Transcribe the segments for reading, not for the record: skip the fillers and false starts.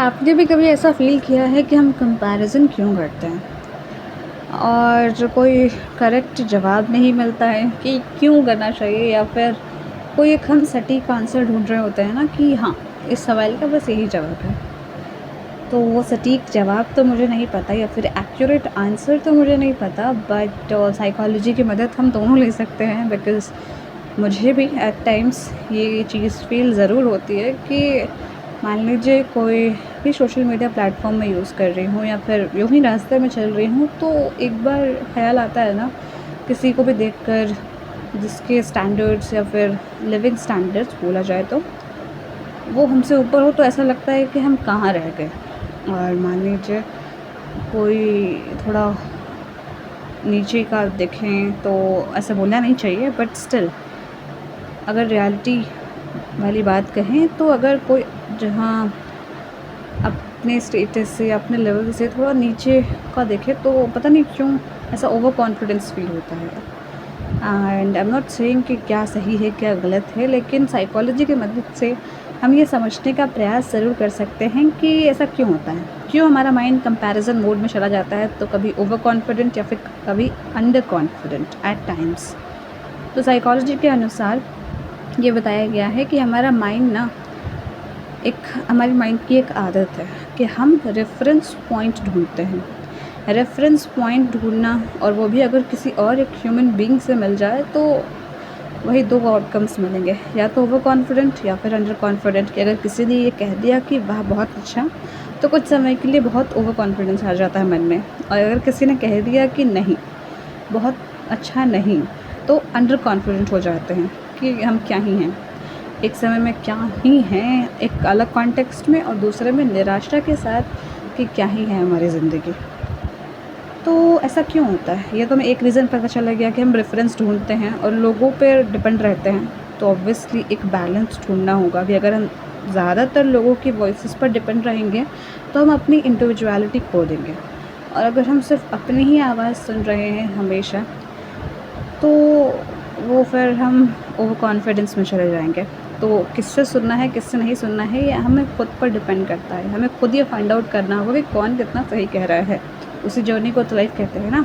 आपने भी कभी ऐसा फ़ील किया है कि हम कंपैरिज़न क्यों करते हैं? और कोई करेक्ट जवाब नहीं मिलता है कि क्यों करना चाहिए, या फिर कोई एक हम सटीक आंसर ढूँढ रहे होते हैं ना कि हाँ, इस सवाल का बस यही जवाब है। तो वो सटीक जवाब तो मुझे नहीं पता, या फिर एक्यूरेट आंसर तो मुझे नहीं पता, बट साइकोलॉजी की मदद हम दोनों ले सकते हैं, बिकॉज़ मुझे भी एट टाइम्स ये चीज़ फ़ील ज़रूर होती है कि मान लीजिए कोई भी सोशल मीडिया प्लेटफ़ॉर्म मैं यूज़ कर रही हूँ, या फिर यूँ ही रास्ते में चल रही हूँ, तो एक बार ख़्याल आता है ना, किसी को भी देखकर जिसके स्टैंडर्ड्स या फिर लिविंग स्टैंडर्ड्स बोला जाए तो वो हमसे ऊपर हो, तो ऐसा लगता है कि हम कहाँ रह गए। और मान लीजिए कोई थोड़ा नीचे का देखें, तो ऐसा बोलना नहीं चाहिए, बट स्टिल अगर रियलिटी वाली बात कहें, तो अगर कोई जहाँ अपने स्टेटस से, अपने लेवल से थोड़ा नीचे का देखे, तो पता नहीं क्यों ऐसा ओवर कॉन्फिडेंस फ़ील होता है। And I am not saying कि क्या सही है, क्या गलत है, लेकिन साइकोलॉजी की मदद से हम ये समझने का प्रयास ज़रूर कर सकते हैं कि ऐसा क्यों होता है। क्यों हमारा माइंड कंपैरिज़न मोड में चला जाता है, तो कभी ओवर कॉन्फिडेंट या फिर कभी अंडर कॉन्फिडेंट एट टाइम्स। तो साइकोलॉजी के अनुसार ये बताया गया है कि हमारी माइंड की एक आदत है कि हम रेफ़रेंस पॉइंट ढूँढते हैं। रेफ़रेंस पॉइंट ढूँढना, और वो भी अगर किसी और एक ह्यूमन बीइंग से मिल जाए, तो वही 2 आउटकम्स मिलेंगे, या तो ओवर कॉन्फिडेंट या फिर अंडर कॉन्फिडेंट। कि अगर किसी ने ये कह दिया कि वाह! बहुत अच्छा, तो कुछ समय के लिए बहुत ओवर कॉन्फिडेंस आ जाता है मन में, और अगर किसी ने कह दिया कि नहीं, बहुत अच्छा नहीं, तो अंडर कॉन्फिडेंट हो जाते हैं कि हम क्या ही हैं। एक समय में क्या ही हैं, एक अलग कॉन्टेक्स्ट में, और दूसरे में निराशा के साथ कि क्या ही है हमारी ज़िंदगी। तो ऐसा क्यों होता है? ये तो हमें एक रीज़न पता चला गया कि हम रेफ़रेंस ढूँढते हैं और लोगों पे डिपेंड रहते हैं, तो ऑब्वियसली एक बैलेंस ढूँढना होगा कि अगर हम ज़्यादातर लोगों की वॉइसेस पर डिपेंड रहेंगे, तो हम अपनी इंडिविजुअलिटी खो देंगे। और अगर हम सिर्फ़ अपनी ही आवाज़ सुन रहे हैं हमेशा, तो वो फिर हम ओवर कॉन्फिडेंस में चले जाएँगे। तो किससे सुनना है, किससे नहीं सुनना है, ये हमें खुद पर डिपेंड करता है। हमें खुद ये फाइंड आउट करना होगा कि कौन कितना सही कह रहा है। उसी जर्नी को तो लाइफ़ कहते हैं ना।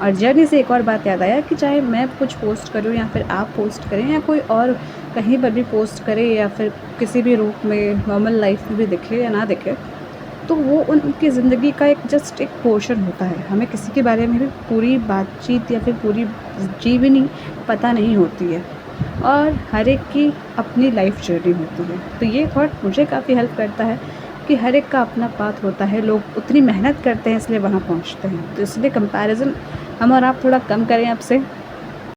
और जर्नी से एक और बात याद आया कि चाहे मैं कुछ पोस्ट करूँ, या फिर आप पोस्ट करें, या कोई और कहीं पर भी पोस्ट करे, या फिर किसी भी रूप में नॉर्मल लाइफ़ में भी दिखे या ना दिखे, तो वो उनकी ज़िंदगी का एक जस्ट एक पोर्शन होता है। हमें किसी के बारे में भी पूरी बातचीत या फिर पूरी जीवनी पता नहीं होती है, और हर एक की अपनी लाइफ जर्नी होती है। तो ये थॉट मुझे काफ़ी हेल्प करता है कि हर एक का अपना पाथ होता है, लोग उतनी मेहनत करते हैं इसलिए वहाँ पहुँचते हैं। तो इसलिए कंपैरिज़न हम और आप थोड़ा कम करें अब से,